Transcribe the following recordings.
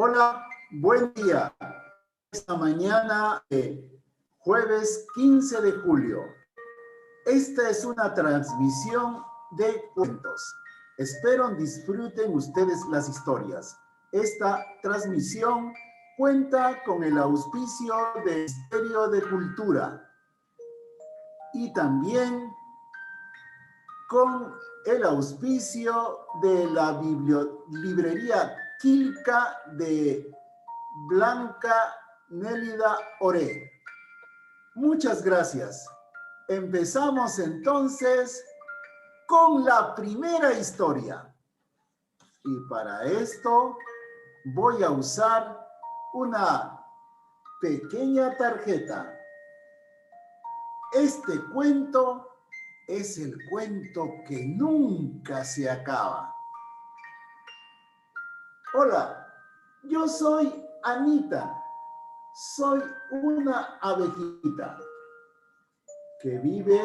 Hola, buen día. Esta mañana, jueves 15 de julio. Esta es una transmisión de cuentos. Espero disfruten ustedes las historias. Esta transmisión cuenta con el auspicio del Ministerio de Cultura y también con el auspicio de la librería Quilca de Blanca Nélida Oré. Muchas gracias. Empezamos entonces con la primera historia. Y para esto voy a usar una pequeña tarjeta. Este cuento es el cuento que nunca se acaba. Hola, yo soy Anita. Soy una abejita que vive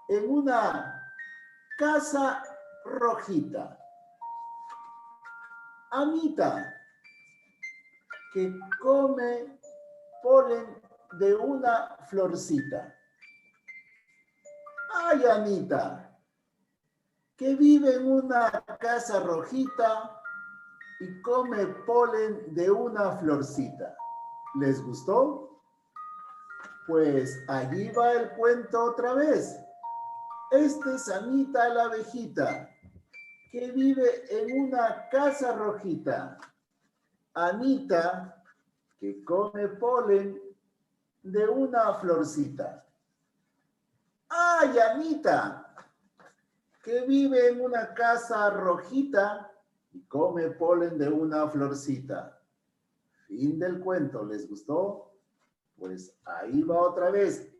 en una casa rojita. Anita, que come polen de una florcita. Ay, Anita, que vive en una casa rojita y come polen de una florcita. ¿Les gustó? Pues allí va el cuento otra vez. Esta es Anita la abejita, que vive en una casa rojita. Anita, que come polen de una florcita. ¡Ay, Anita! Que vive en una casa rojita y come polen de una florcita. Fin del cuento. ¿Les gustó? Pues ahí va otra vez.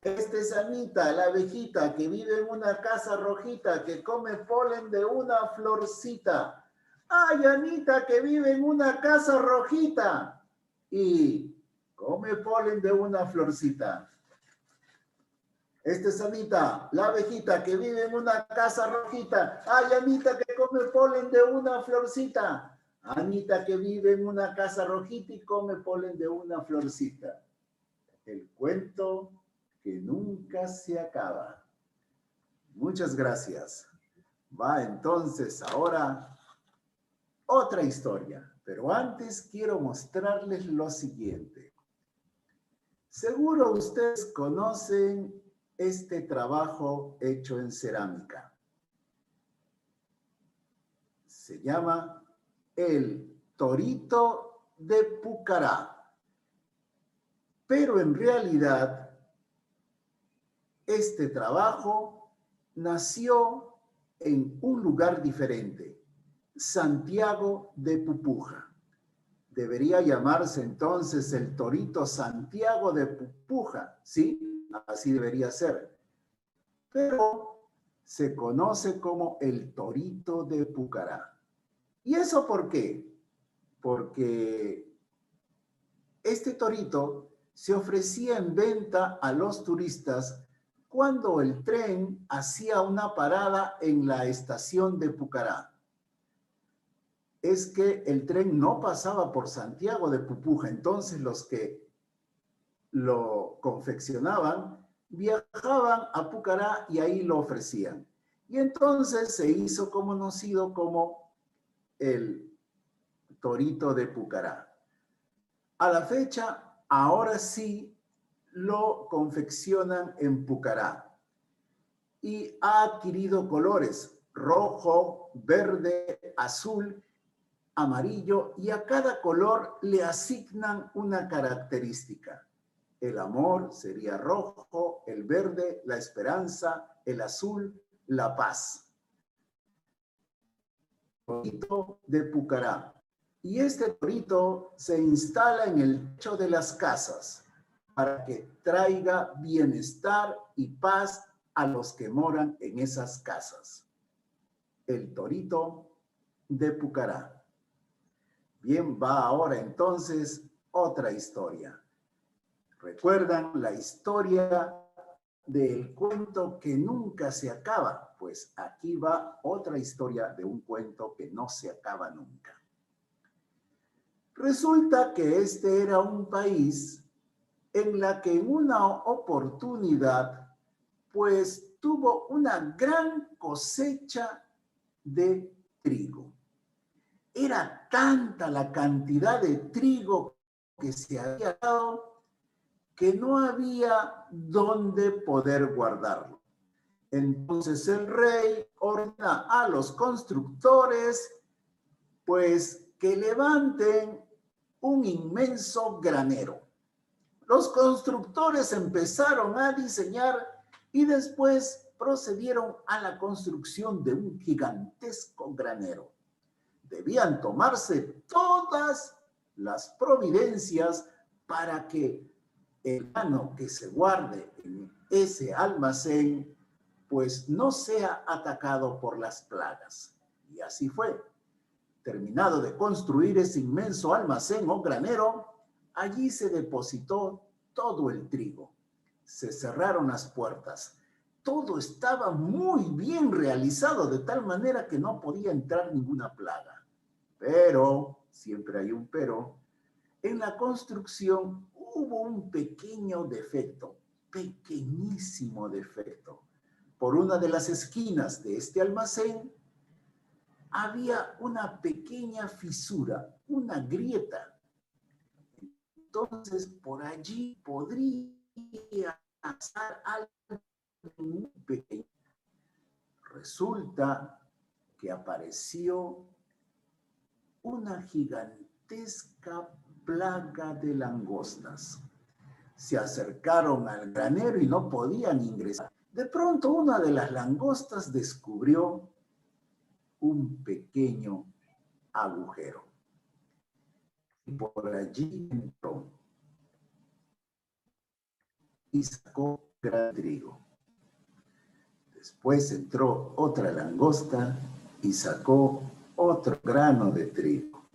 Esta es Anita, la abejita, que vive en una casa rojita, que come polen de una florcita. ¡Ay, Anita, que vive en una casa rojita y come polen de una florcita! Esta es Anita, la abejita, que vive en una casa rojita. ¡Ay, Anita, que come polen de una florcita! Anita, que vive en una casa rojita y come polen de una florcita. El cuento que nunca se acaba. Muchas gracias. Va entonces ahora otra historia, pero antes quiero mostrarles lo siguiente. Seguro ustedes conocen este trabajo hecho en cerámica. Se llama el torito de Pucará. Pero en realidad, este trabajo nació en un lugar diferente, Santiago de Pupuja. Debería llamarse entonces el torito Santiago de Pupuja, ¿sí? Así debería ser. Pero se conoce como el torito de Pucará. ¿Y eso por qué? Porque este torito se ofrecía en venta a los turistas cuando el tren hacía una parada en la estación de Pucará. Es que el tren no pasaba por Santiago de Pupuja, entonces los que lo confeccionaban viajaban a Pucará y ahí lo ofrecían. Y entonces se hizo conocido como el torito de Pucará. A la fecha, ahora sí lo confeccionan en Pucará y ha adquirido colores rojo, verde, azul, amarillo, y a cada color le asignan una característica. El amor sería rojo, el verde, la esperanza, el azul, la paz. Torito de Pucará. Y este torito se instala en el techo de las casas para que traiga bienestar y paz a los que moran en esas casas. El torito de Pucará. Bien, va ahora entonces otra historia. ¿Recuerdan la historia del cuento que nunca se acaba? Pues aquí va otra historia de un cuento que no se acaba nunca. Resulta que este era un país en la que en una oportunidad, pues tuvo una gran cosecha de trigo. Era tanta la cantidad de trigo que se había dado que no había dónde poder guardarlo. Entonces el rey ordena a los constructores, pues, que levanten un inmenso granero. Los constructores empezaron a diseñar y después procedieron a la construcción de un gigantesco granero. Debían tomarse todas las providencias para que el grano que se guarde en ese almacén pues no sea atacado por las plagas. Y así fue. Terminado de construir ese inmenso almacén o granero, allí se depositó todo el trigo. Se cerraron las puertas. Todo estaba muy bien realizado, de tal manera que no podía entrar ninguna plaga. Pero, siempre hay un pero, en la construcción hubo un pequeño defecto, pequeñísimo defecto. Por una de las esquinas de este almacén había una pequeña fisura, una grieta. Entonces, por allí podría pasar algo muy pequeño. Resulta que apareció una gigantesca plaga de langostas. Se acercaron al granero y no podían ingresar. De pronto, una de las langostas descubrió un pequeño agujero. Y por allí entró y sacó gran trigo. Después entró otra langosta y sacó otro grano de trigo.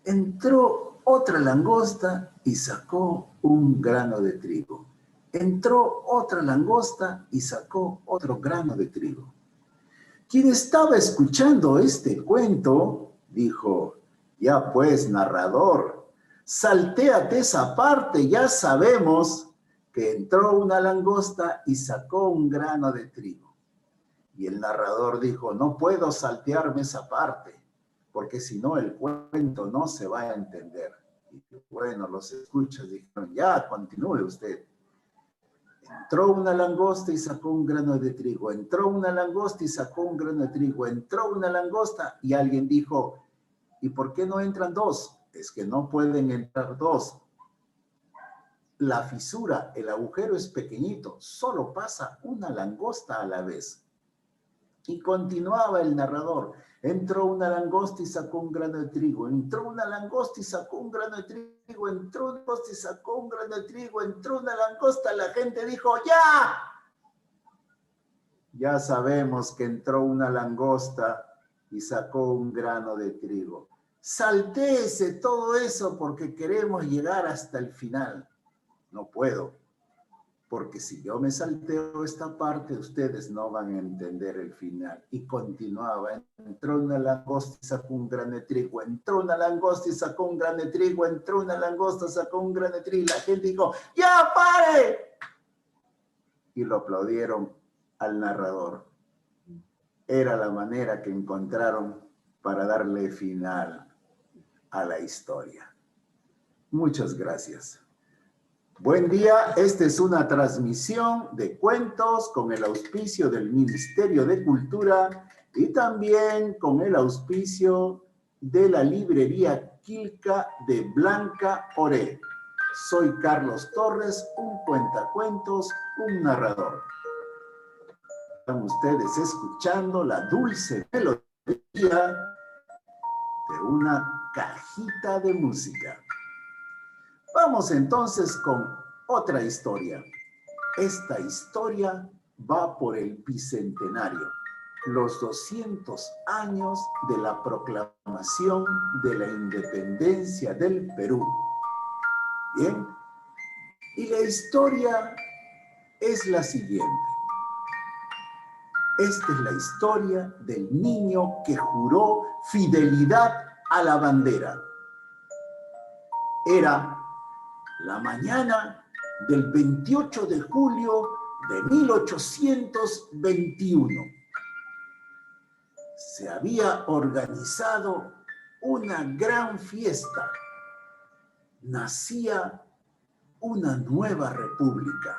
Entró otra langosta y sacó un grano de trigo. Entró otra langosta y sacó otro grano de trigo. Quien estaba escuchando este cuento dijo: ya pues, narrador, saltéate esa parte, ya sabemos que entró una langosta y sacó un grano de trigo. Y el narrador dijo: no puedo saltearme esa parte, porque si no el cuento no se va a entender. Y bueno, los escuchas dijeron: ya, continúe usted. Entró una langosta y sacó un grano de trigo. Entró una langosta y sacó un grano de trigo. Entró una langosta y alguien dijo: ¿y por qué no entran dos? Es que no pueden entrar dos. La fisura, el agujero es pequeñito, solo pasa una langosta a la vez. Y continuaba el narrador: entró una langosta y sacó un grano de trigo, entró una langosta y sacó un grano de trigo, entró una langosta y sacó un grano de trigo, entró una langosta. La gente dijo: ¡ya! Ya sabemos que entró una langosta y sacó un grano de trigo. Saltéese todo eso porque queremos llegar hasta el final. No puedo, porque si yo me salteo esta parte, ustedes no van a entender el final. Y continuaba: entró una langosta y sacó un grano de trigo, entró una langosta y sacó un grano de trigo, entró una langosta, sacó un grano de trigo. Y la gente dijo: ¡ya pare! Y lo aplaudieron al narrador. Era la manera que encontraron para darle final a la historia. Muchas gracias. Buen día, esta es una transmisión de cuentos con el auspicio del Ministerio de Cultura y también con el auspicio de la librería Quilca de Blanca Oré. Soy Carlos Torres, un cuentacuentos, un narrador. Están ustedes escuchando la dulce melodía de una cajita de música. Vamos entonces con otra historia. Esta historia va por el bicentenario, los 200 años de la proclamación de la independencia del Perú. Bien, y la historia es la siguiente. Esta es la historia del niño que juró fidelidad a la bandera. Era la mañana del 28 de julio de 1821. Se había organizado una gran fiesta. Nacía una nueva república,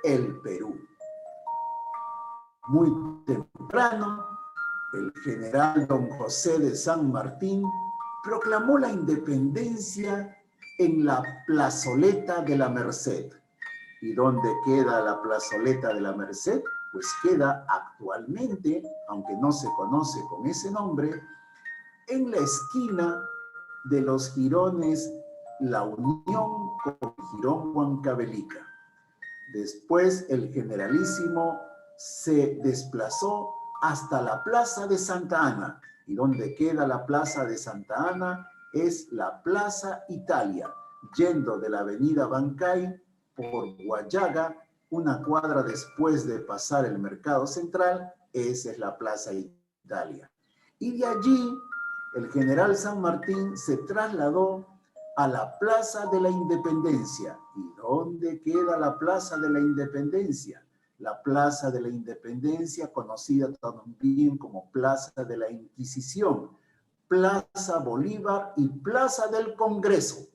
el Perú. Muy temprano, el general don José de San Martín proclamó la independencia en la plazoleta de la Merced. ¿Y dónde queda la plazoleta de la Merced? Pues queda actualmente, aunque no se conoce con ese nombre, en la esquina de los jirones La Unión con Jirón Huancavelica. Después el generalísimo se desplazó hasta la Plaza de Santa Ana. ¿Y dónde queda la Plaza de Santa Ana? Es la Plaza Italia, yendo de la avenida Bancay por Guayaga, una cuadra después de pasar el Mercado Central, esa es la Plaza Italia. Y de allí el general San Martín se trasladó a la Plaza de la Independencia. ¿Y dónde queda la Plaza de la Independencia? La Plaza de la Independencia, conocida también como Plaza de la Inquisición, Plaza Bolívar y Plaza del Congreso.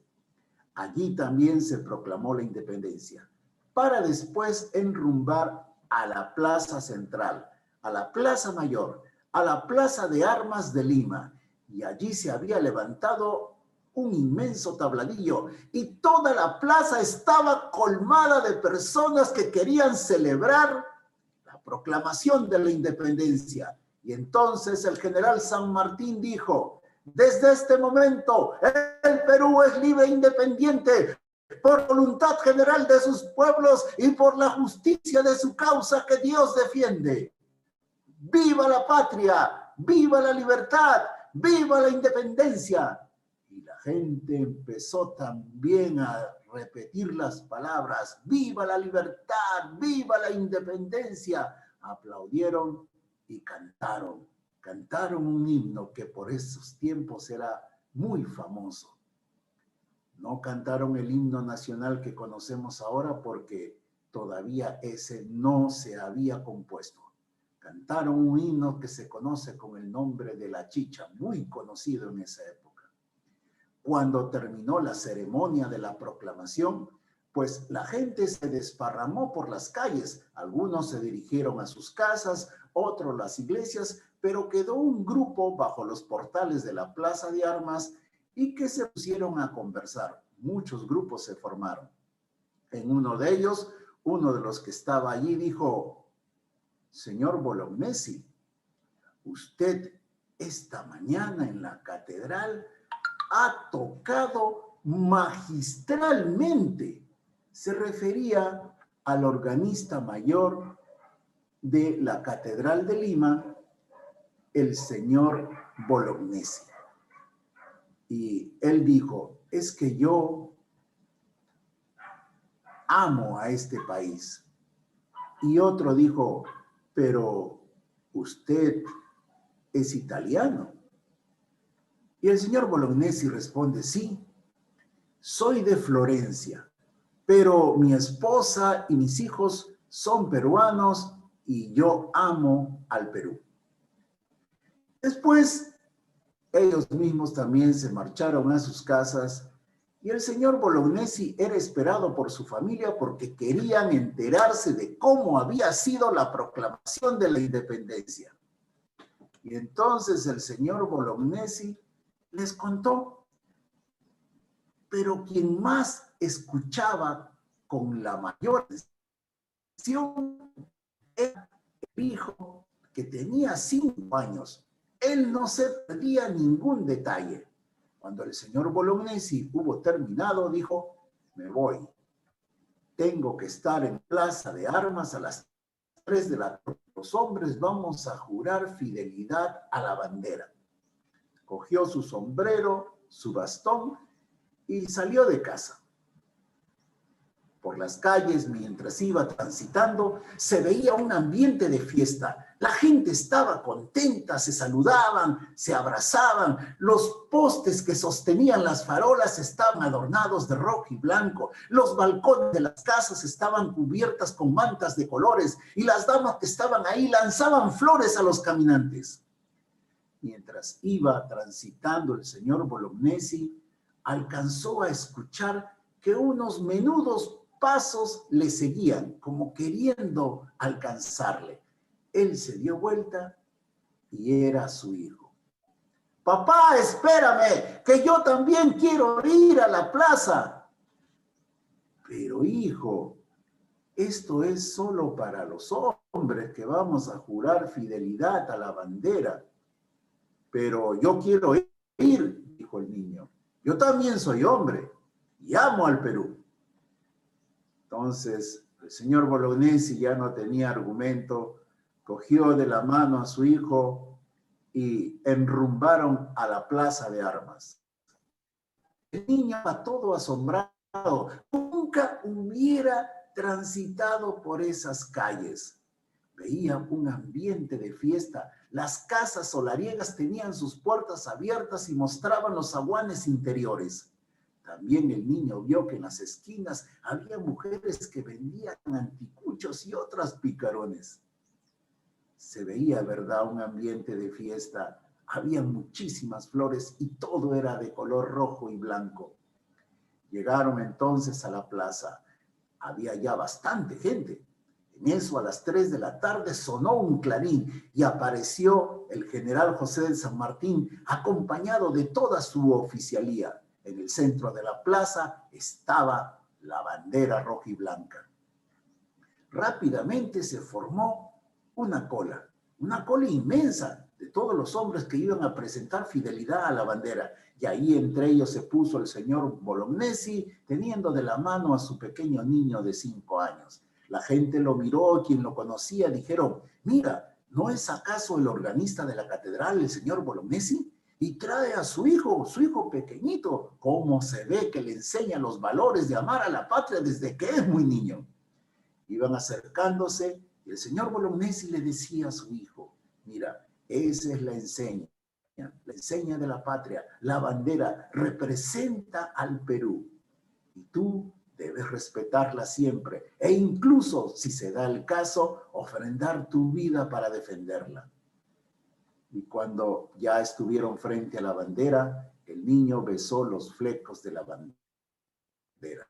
Allí también se proclamó la independencia, para después enrumbar a la Plaza Central, a la Plaza Mayor, a la Plaza de Armas de Lima. Y allí se había levantado un inmenso tabladillo y toda la plaza estaba colmada de personas que querían celebrar la proclamación de la independencia. Y entonces el general San Martín dijo: desde este momento el Perú es libre e independiente por voluntad general de sus pueblos y por la justicia de su causa que Dios defiende. ¡Viva la patria! ¡Viva la libertad! ¡Viva la independencia! Y la gente empezó también a repetir las palabras: ¡viva la libertad! ¡Viva la independencia! Aplaudieron y cantaron. Cantaron un himno que por esos tiempos era muy famoso. No cantaron el himno nacional que conocemos ahora porque todavía ese no se había compuesto. Cantaron un himno que se conoce con el nombre de La Chicha, muy conocido en esa época. Cuando terminó la ceremonia de la proclamación, pues la gente se desparramó por las calles. Algunos se dirigieron a sus casas, otros a las iglesias, pero quedó un grupo bajo los portales de la Plaza de Armas y que se pusieron a conversar. Muchos grupos se formaron. En uno de ellos, uno de los que estaba allí dijo: señor Bolognesi, usted esta mañana en la catedral ha tocado magistralmente. Se refería al organista mayor de la Catedral de Lima, el señor Bolognesi. Y él dijo: es que yo amo a este país. Y otro dijo: pero usted es italiano. Y el señor Bolognesi responde: sí, soy de Florencia, pero mi esposa y mis hijos son peruanos y yo amo al Perú. Después, ellos mismos también se marcharon a sus casas y el señor Bolognesi era esperado por su familia porque querían enterarse de cómo había sido la proclamación de la independencia. Y entonces el señor Bolognesi les contó, pero quien más escuchaba con la mayor atención era el hijo, que tenía 5 años. Él no se perdía ningún detalle. Cuando el señor Bolognesi hubo terminado, dijo: me voy. Tengo que estar en Plaza de Armas a las 3 de la tarde. Los hombres vamos a jurar fidelidad a la bandera. Cogió su sombrero, su bastón y salió de casa. Por las calles, mientras iba transitando, se veía un ambiente de fiesta. La gente estaba contenta, se saludaban, se abrazaban. Los postes que sostenían las farolas estaban adornados de rojo y blanco. Los balcones de las casas estaban cubiertas con mantas de colores y las damas que estaban ahí lanzaban flores a los caminantes. Mientras iba transitando el señor Bolognesi, alcanzó a escuchar que unos menudos pasos le seguían, como queriendo alcanzarle. Él se dio vuelta y era su hijo. Papá, espérame, que yo también quiero ir a la plaza. Pero hijo, esto es solo para los hombres que vamos a jurar fidelidad a la bandera. Pero yo quiero ir, dijo el niño. Yo también soy hombre y amo al Perú. Entonces, el señor Bolognesi ya no tenía argumento, cogió de la mano a su hijo y enrumbaron a la plaza de armas. El niño estaba todo asombrado, nunca hubiera transitado por esas calles. Veía un ambiente de fiesta. Las casas solariegas tenían sus puertas abiertas y mostraban los zaguanes interiores. También el niño vio que en las esquinas había mujeres que vendían anticuchos y otras picarones. Se veía, ¿verdad?, un ambiente de fiesta. Había muchísimas flores y todo era de color rojo y blanco. Llegaron entonces a la plaza. Había ya bastante gente. En eso, a las 3 de la tarde, sonó un clarín y apareció el general José de San Martín, acompañado de toda su oficialía. En el centro de la plaza estaba la bandera roja y blanca. Rápidamente se formó una cola inmensa de todos los hombres que iban a presentar fidelidad a la bandera. Y ahí entre ellos se puso el señor Bolognesi, teniendo de la mano a su pequeño niño de 5 años. La gente lo miró, quien lo conocía dijeron, mira, ¿no es acaso el organista de la catedral, el señor Bolognesi? Y trae a su hijo pequeñito. ¿Cómo se ve que le enseña los valores de amar a la patria desde que es muy niño? Iban acercándose y el señor Bolognesi le decía a su hijo, mira, esa es la enseña de la patria, la bandera representa al Perú y tú debes respetarla siempre e incluso, si se da el caso, ofrendar tu vida para defenderla. Y cuando ya estuvieron frente a la bandera, el niño besó los flecos de la bandera.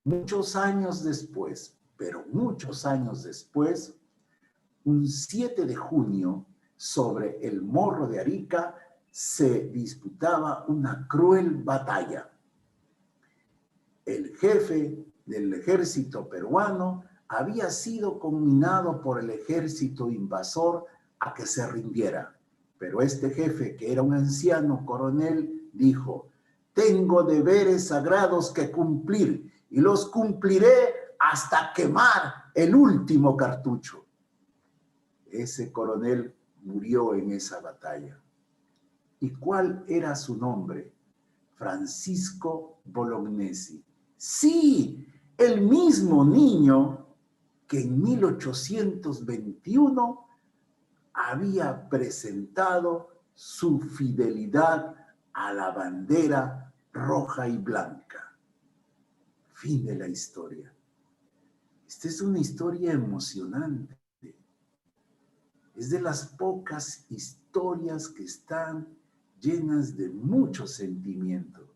Muchos años después, pero muchos años después, un 7 de junio, sobre el Morro de Arica, se disputaba una cruel batalla. El jefe del ejército peruano había sido conminado por el ejército invasor a que se rindiera. Pero este jefe, que era un anciano coronel, dijo, tengo deberes sagrados que cumplir y los cumpliré hasta quemar el último cartucho. Ese coronel murió en esa batalla. ¿Y cuál era su nombre? Francisco Bolognesi. Sí, el mismo niño que en 1821 había presentado su fidelidad a la bandera roja y blanca. Fin de la historia. Esta es una historia emocionante. Es de las pocas historias que están llenas de mucho sentimiento.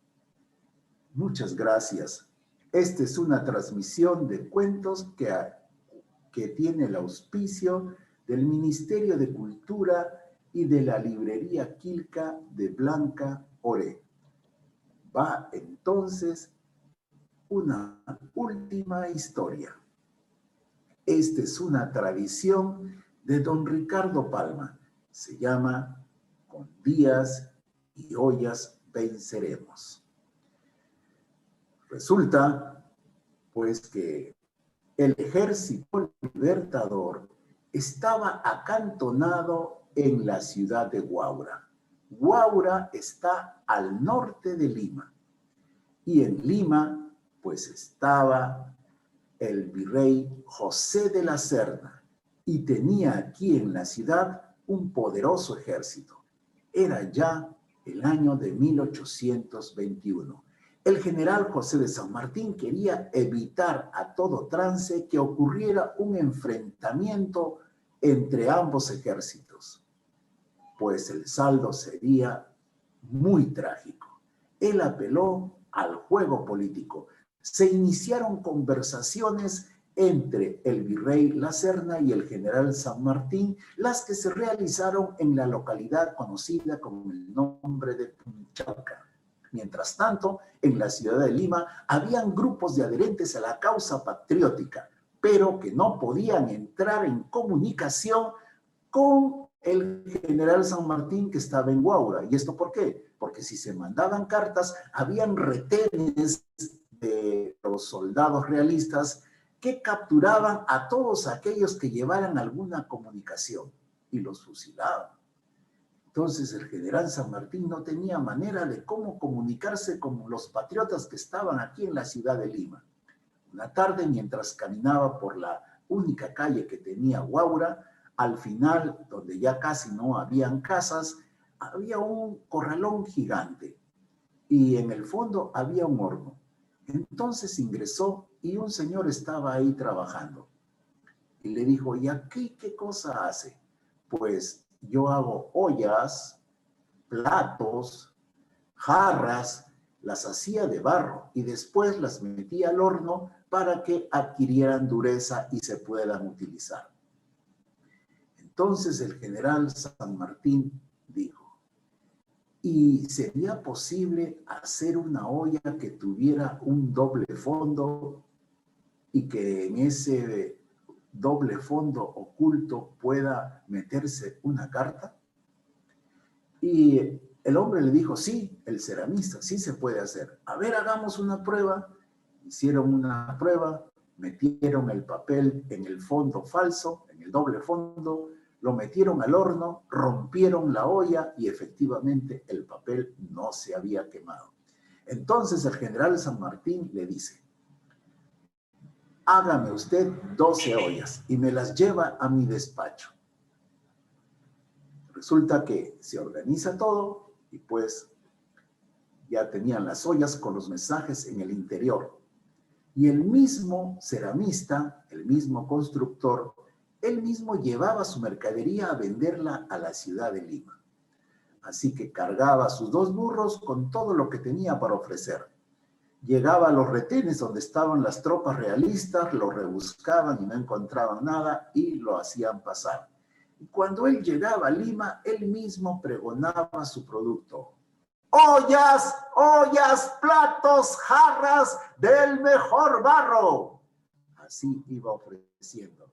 Muchas gracias. Esta es una transmisión de cuentos que tiene el auspicio del Ministerio de Cultura y de la librería Quilca de Blanca Oré. Va entonces una última historia. Esta es una tradición de don Ricardo Palma. Se llama Con días y ollas venceremos. Resulta, pues, que el ejército libertador estaba acantonado en la ciudad de Huaura. Huaura está al norte de Lima. Y en Lima, pues, estaba el virrey José de la Serna y tenía aquí en la ciudad un poderoso ejército. Era ya el año de 1821. El general José de San Martín quería evitar a todo trance que ocurriera un enfrentamiento entre ambos ejércitos, pues el saldo sería muy trágico. Él apeló al juego político. Se iniciaron conversaciones entre el virrey La Serna y el general San Martín, las que se realizaron en la localidad conocida con el nombre de Punchauca. Mientras tanto, en la ciudad de Lima habían grupos de adherentes a la causa patriótica, pero que no podían entrar en comunicación con el general San Martín que estaba en Huaura. ¿Y esto por qué? Porque si se mandaban cartas, habían retenes de los soldados realistas que capturaban a todos aquellos que llevaran alguna comunicación y los fusilaban. Entonces el general San Martín no tenía manera de cómo comunicarse con los patriotas que estaban aquí en la ciudad de Lima. Una tarde, mientras caminaba por la única calle que tenía Huaura, al final, donde ya casi no habían casas, había un corralón gigante y en el fondo había un horno. Entonces ingresó y un señor estaba ahí trabajando. Y le dijo, ¿y aquí qué cosa hace? Pues yo hago ollas, platos, jarras, las hacía de barro y después las metía al horno para que adquirieran dureza y se puedan utilizar. Entonces el general San Martín dijo, ¿y sería posible hacer una olla que tuviera un doble fondo y que en ese doble fondo oculto pueda meterse una carta? Y el hombre le dijo, sí, el ceramista, sí se puede hacer. A ver, hagamos una prueba. Hicieron una prueba, metieron el papel en el fondo falso, en el doble fondo, lo metieron al horno, rompieron la olla y efectivamente el papel no se había quemado. Entonces el general San Martín le dice, hágame usted 12 ollas y me las lleva a mi despacho. Resulta que se organiza todo y pues ya tenían las ollas con los mensajes en el interior. Y el mismo ceramista, el mismo constructor, él mismo llevaba su mercadería a venderla a la ciudad de Lima. Así que cargaba sus 2 burros con todo lo que tenía para ofrecer. Llegaba a los retenes donde estaban las tropas realistas, lo rebuscaban y no encontraban nada y lo hacían pasar. Y cuando él llegaba a Lima, él mismo pregonaba su producto. Ollas, ollas, platos, jarras del mejor barro. Así iba ofreciendo,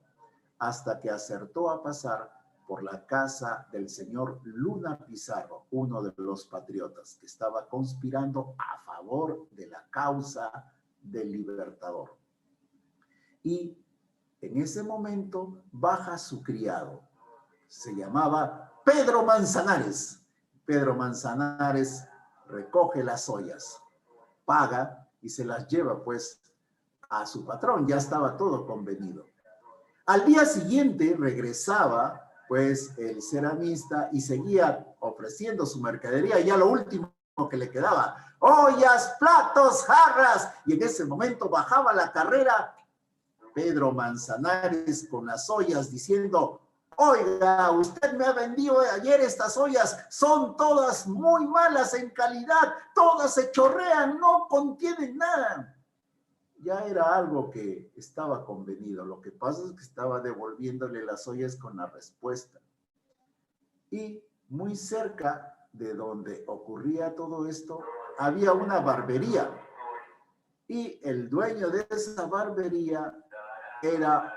hasta que acertó a pasar por la casa del señor Luna Pizarro, uno de los patriotas que estaba conspirando a favor de la causa del Libertador. Y en ese momento baja su criado, se llamaba Pedro Manzanares. Pedro Manzanares recoge las ollas, paga y se las lleva pues a su patrón, ya estaba todo convenido. Al día siguiente regresaba pues el ceramista y seguía ofreciendo su mercadería, ya lo último que le quedaba, ollas, platos, jarras, y en ese momento bajaba la carrera Pedro Manzanares con las ollas diciendo, oiga, usted me ha vendido ayer estas ollas, son todas muy malas en calidad, todas se chorrean, no contienen nada. Ya era algo que estaba convenido, lo que pasa es que estaba devolviéndole las ollas con la respuesta. Y muy cerca de donde ocurría todo esto, había una barbería. Y el dueño de esa barbería era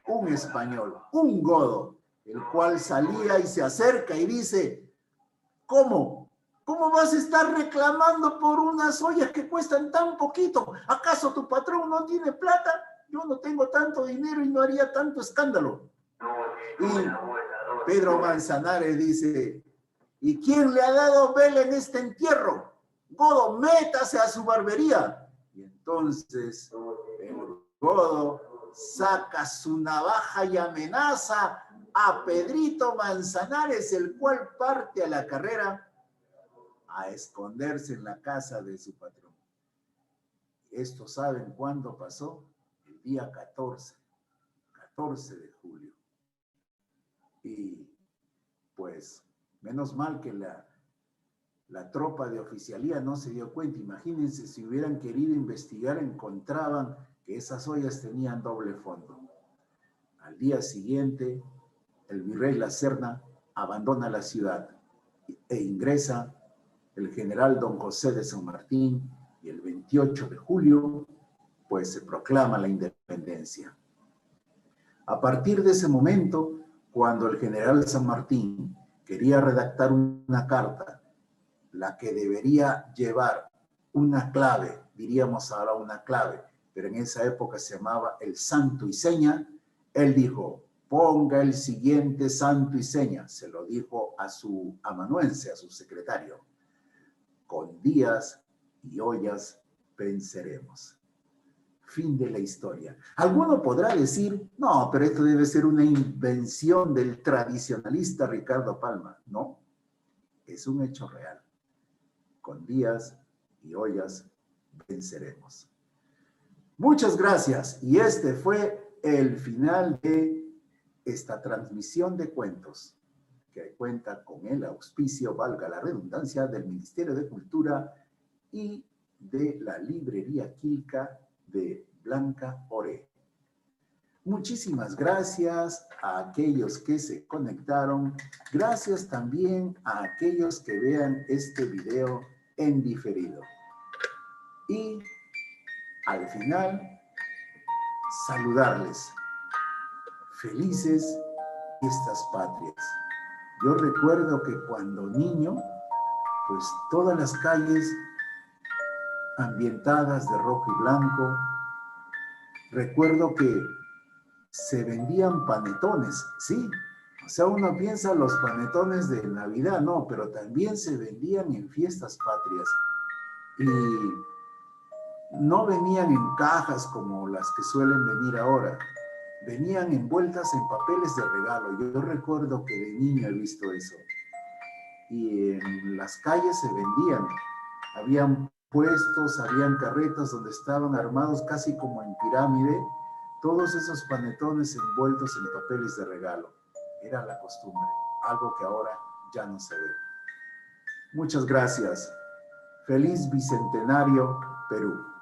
un español, un godo, el cual salía y se acerca y dice, ¿cómo? ¿Cómo vas a estar reclamando por unas ollas que cuestan tan poquito? ¿Acaso tu patrón no tiene plata? Yo no tengo tanto dinero y no haría tanto escándalo. Y Pedro Manzanares dice, ¿y quién le ha dado vela en este entierro? Godo, métase a su barbería. Y entonces el godo saca su navaja y amenaza a Pedrito Manzanares, el cual parte a la carrera a esconderse en la casa de su patrón. Esto saben cuándo pasó, el día 14 de julio. Y pues, menos mal que la tropa de oficialía no se dio cuenta. Imagínense, si hubieran querido investigar, encontraban que esas ollas tenían doble fondo. Al día siguiente, el virrey La Serna abandona la ciudad e ingresa el general don José de San Martín, y el 28 de julio, pues se proclama la independencia. A partir de ese momento, cuando el general San Martín quería redactar una carta, la que debería llevar una clave, diríamos ahora una clave, pero en esa época se llamaba el santo y seña, él dijo, ponga el siguiente santo y seña, se lo dijo a su amanuense, a su secretario, con días y ollas venceremos. Fin de la historia. Alguno podrá decir, no, pero esto debe ser una invención del tradicionalista Ricardo Palma. No, es un hecho real. Con días y ollas venceremos. Muchas gracias. Y este fue el final de esta transmisión de cuentos, que cuenta con el auspicio, valga la redundancia, del Ministerio de Cultura y de la librería Quilca de Blanca Oré. Muchísimas gracias a aquellos que se conectaron. Gracias también a aquellos que vean este video en diferido. Y al final, saludarles. Felices fiestas patrias. Yo recuerdo que cuando niño, pues todas las calles ambientadas de rojo y blanco, recuerdo que se vendían panetones, sí. O sea, uno piensa los panetones de Navidad, no, pero también se vendían en fiestas patrias. Y no venían en cajas como las que suelen venir ahora. Venían envueltas en papeles de regalo. Yo recuerdo que de niño he visto eso. Y en las calles se vendían. Habían puestos, habían carretas donde estaban armados casi como en pirámide, todos esos panetones envueltos en papeles de regalo. Era la costumbre, algo que ahora ya no se ve. Muchas gracias. Feliz Bicentenario, Perú.